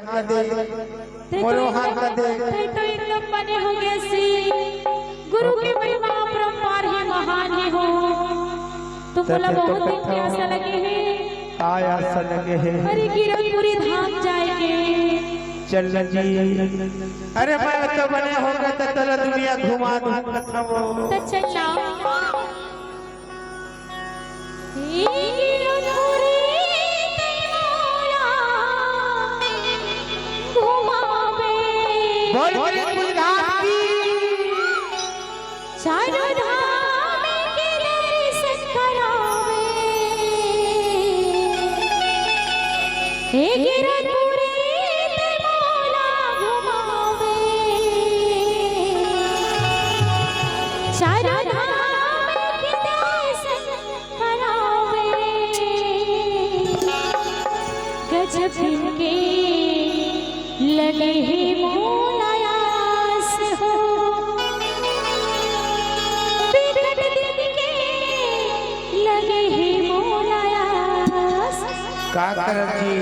हाथ दे मोरो हाथ दे तो एकदम बने हो गए सी गुरु की महिमा अपरंपार है महान है हो तो बोला बहुत दिन प्यासा लगे है आया सा लगे है अरे गिरनपुरी धाम जाएंगे चल जी अरे मैं तो बने होगा तो चलो दुनिया घुमा दूं तो चलना गिरनपुरी बोल गिरनपुरी धाम की चारों धाम के दर्शन करावे हे गिरनपुरी ते मौला घुमावे चारों धाम के दर्शन करावे गजब इनके लगे ही का करब जी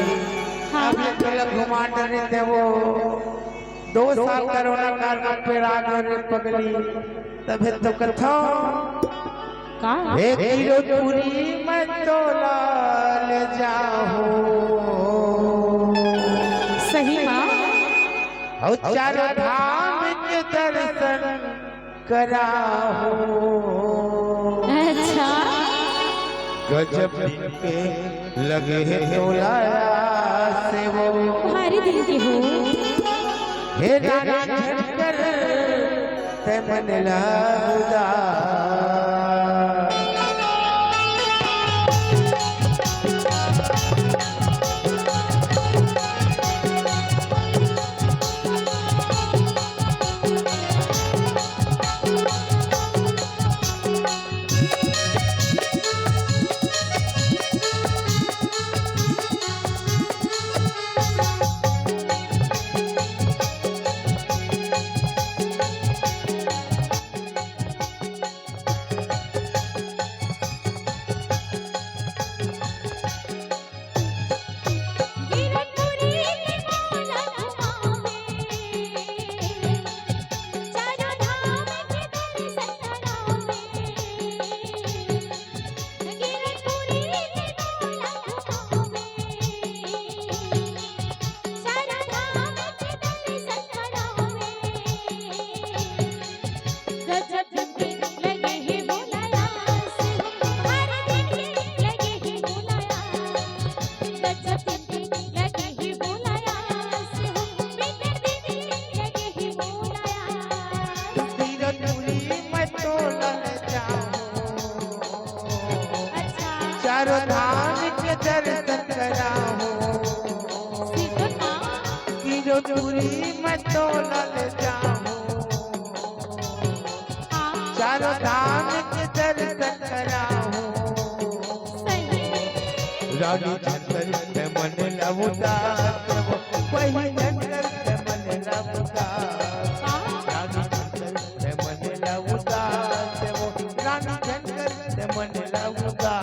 अब ये चलो घुमा डरे थे वो 2 साल कोरोना काल में पेरा गए पगली तबे तो कथा का एक गिरनपुरी मैं तो लाल जाऊं सही मां और चारों धाम के दर्शन कराओ अच्छा गजब के लगे है तोलाया से वो भारी दिल के हो हे रानी झटकर ते मन लाउदा चारों धाम के दर्शन कराओ गिरनपुरी मैं तो लल जाऊं चारों धाम के दर्शन कराओ रानी चंदन में मन लवुदा वही चंदन में मन लवुदा रानी चंदन में मन लवुदा रानी चंदन में मन लवुदा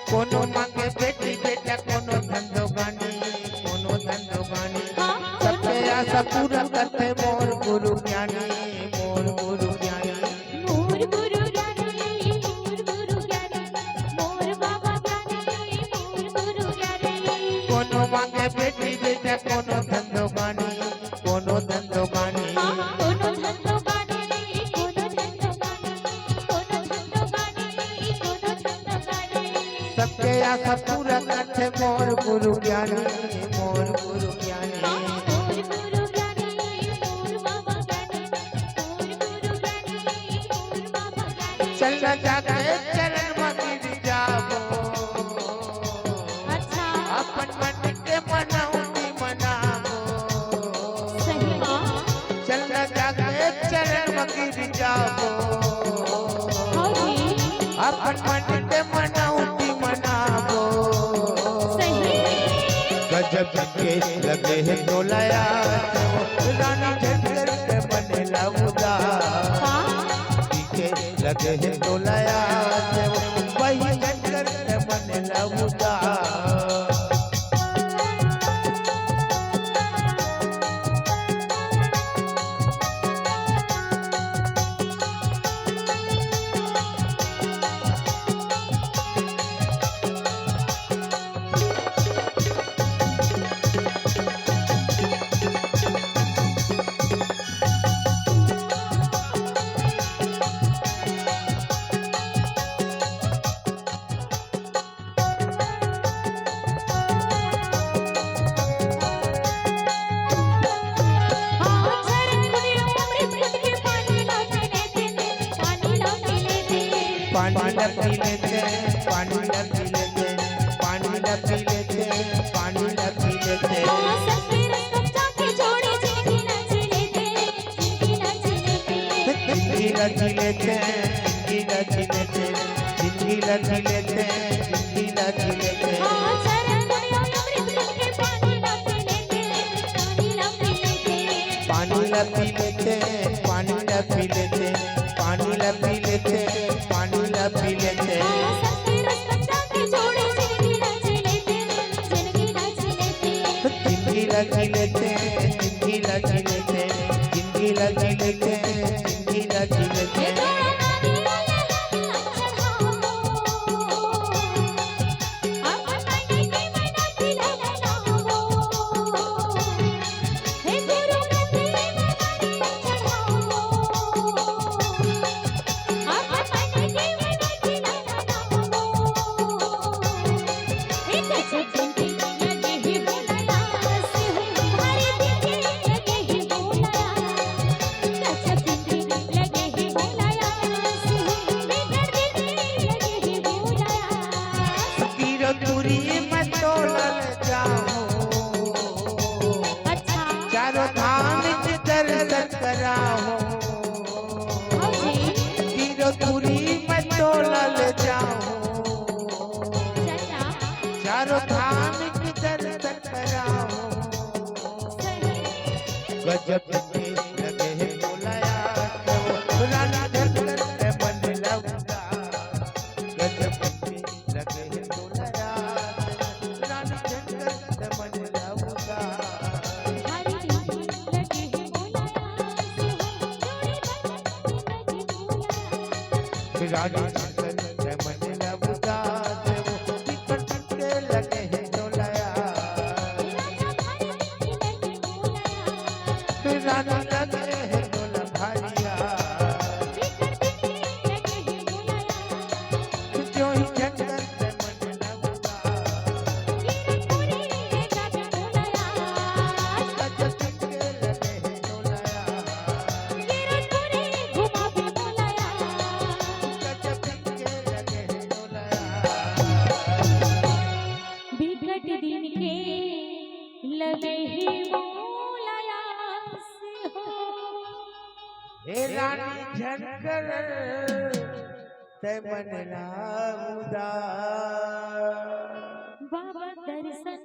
कोनो मांगे बेटी बेटा कोनो धंधो गानी सबके आशा पूरा करते मोर गुरु ज्ञानी मोर गुरु ज्ञानी मोर गुरु ज्ञानी मोर बाबा ज्ञानी मोर गुरु ज्ञानी कोनो मांगे बेटी बेटा कोनो धंधो गानी कोनो धंधो गानी कोनो धंधो गानी कोनो धंधो गानी सबके आशा पूरा करते मोर गुरु ज्ञानी मोर गुरु ज्ञानी चल जाके चरण में गिर जाबो मन मन के मनाऊंगी मनाबो सही गजब के लगे है डोलाया रानी झटकर के बनेला उदास के लगे है डोलाया वही झटकर के बनेला उदास पानी न पी लेते पानी न पी लेते पानी न पी लेते पानी न पी लेते जिंदगी रच लेते जिंदगी रच लेते जिंदगी रच लेते जिंदगी रच लेते पानी न पी लेते पानी न पी लेते पानी न पी लेते पानी न पी लेते जिंदगी रच लेते जिंदगी रच लेते जिंदगी रच लेते जिंदगी रच लेते दूरी मत तोड़ल जाओ चारों धाम के दर्शन कराओ तीरो दूरी मत तोड़ल जाओ चारों धाम के दर्शन कराओ गजब के लगे है डोलाया रानी झटकर के बनेला उदास गजब के लगे है डोलाया रानी झटकर के बनेला उदास रानी झटकर के बनेला उदास टिकट के लगे है डोलाया रानी लगे है डोला भारिया जो ही झटकर से बनेला उदास गजब के लगे है डोलाया गजब के लगे है डोलाया बिगट दिन के लगे ही मोलाया से हो हे रानी झटकर ते बनेला उदास बाबा दर्शन